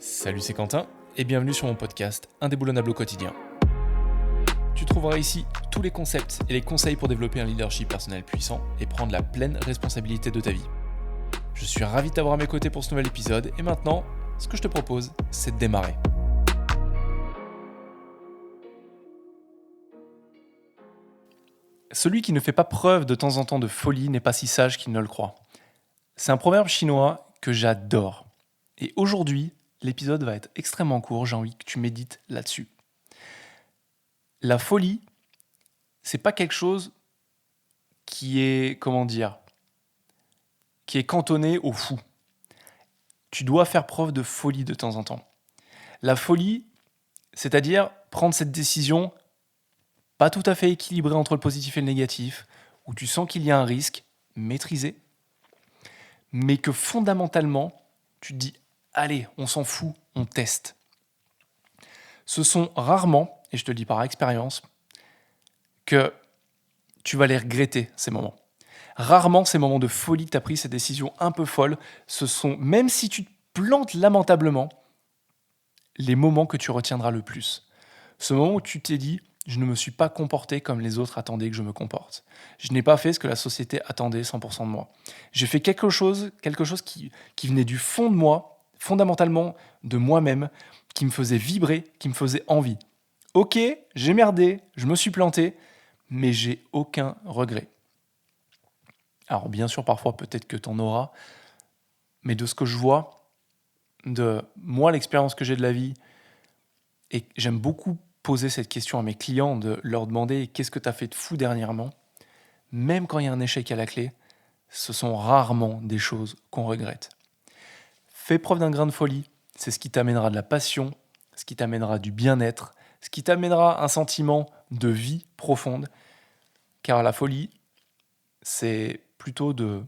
Salut, c'est Quentin et bienvenue sur mon podcast Indéboulonnable au quotidien. Tu trouveras ici tous les concepts et les conseils pour développer un leadership personnel puissant et prendre la pleine responsabilité de ta vie. Je suis ravi de t'avoir à mes côtés pour ce nouvel épisode et maintenant, ce que je te propose, c'est de démarrer. Celui qui ne fait pas preuve de temps en temps de folie n'est pas si sage qu'il ne le croit. C'est un proverbe chinois que j'adore. Et aujourd'hui, l'épisode va être extrêmement court, j'ai envie que tu médites là-dessus. La folie, c'est pas quelque chose qui est, qui est cantonné au fou. Tu dois faire preuve de folie de temps en temps. La folie, c'est-à-dire prendre cette décision pas tout à fait équilibrée entre le positif et le négatif, où tu sens qu'il y a un risque maîtrisé, mais que fondamentalement, tu te dis « Allez, on s'en fout, on teste ». Ce sont rarement, et je te le dis par expérience, que tu vas les regretter, ces moments. Rarement, ces moments de folie que tu as pris, ces décisions un peu folles, ce sont, même si tu te plantes lamentablement, les moments que tu retiendras le plus. Ce moment où tu t'es dit « Je ne me suis pas comporté comme les autres attendaient que je me comporte. Je n'ai pas fait ce que la société attendait 100% de moi. J'ai fait quelque chose qui venait du fond de moi, fondamentalement de moi-même, qui me faisait vibrer, qui me faisait envie. Ok, j'ai merdé, je me suis planté, mais j'ai aucun regret. » Alors bien sûr, parfois peut-être que tu en auras, mais de ce que je vois, de moi, l'expérience que j'ai de la vie, et j'aime beaucoup poser cette question à mes clients, de leur demander « Qu'est-ce que tu as fait de fou dernièrement ?» Même quand il y a un échec à la clé, ce sont rarement des choses qu'on regrette. Fais preuve d'un grain de folie, c'est ce qui t'amènera de la passion, ce qui t'amènera du bien-être, ce qui t'amènera un sentiment de vie profonde, car la folie, c'est plutôt de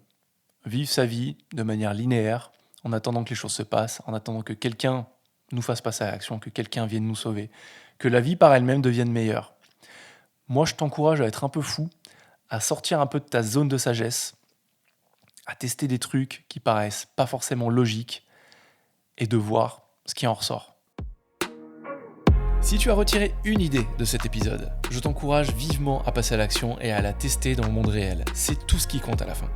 vivre sa vie de manière linéaire, en attendant que les choses se passent, en attendant que quelqu'un nous fasse passer à l'action, que quelqu'un vienne nous sauver, que la vie par elle-même devienne meilleure. Moi, je t'encourage à être un peu fou, à sortir un peu de ta zone de sagesse, à tester des trucs qui paraissent pas forcément logiques et de voir ce qui en ressort. Si tu as retiré une idée de cet épisode, je t'encourage vivement à passer à l'action et à la tester dans le monde réel. C'est tout ce qui compte à la fin.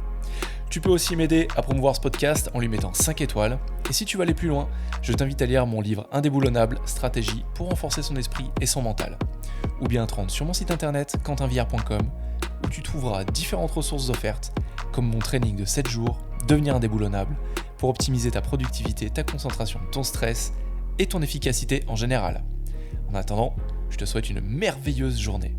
Tu peux aussi m'aider à promouvoir ce podcast en lui mettant 5 étoiles. Et si tu veux aller plus loin, je t'invite à lire mon livre Indéboulonnable, stratégie pour renforcer son esprit et son mental. Ou bien te rendre sur mon site internet quentinvillard.com où tu trouveras différentes ressources offertes, comme mon training de 7 jours, Devenir indéboulonnable, pour optimiser ta productivité, ta concentration, ton stress et ton efficacité en général. En attendant, je te souhaite une merveilleuse journée.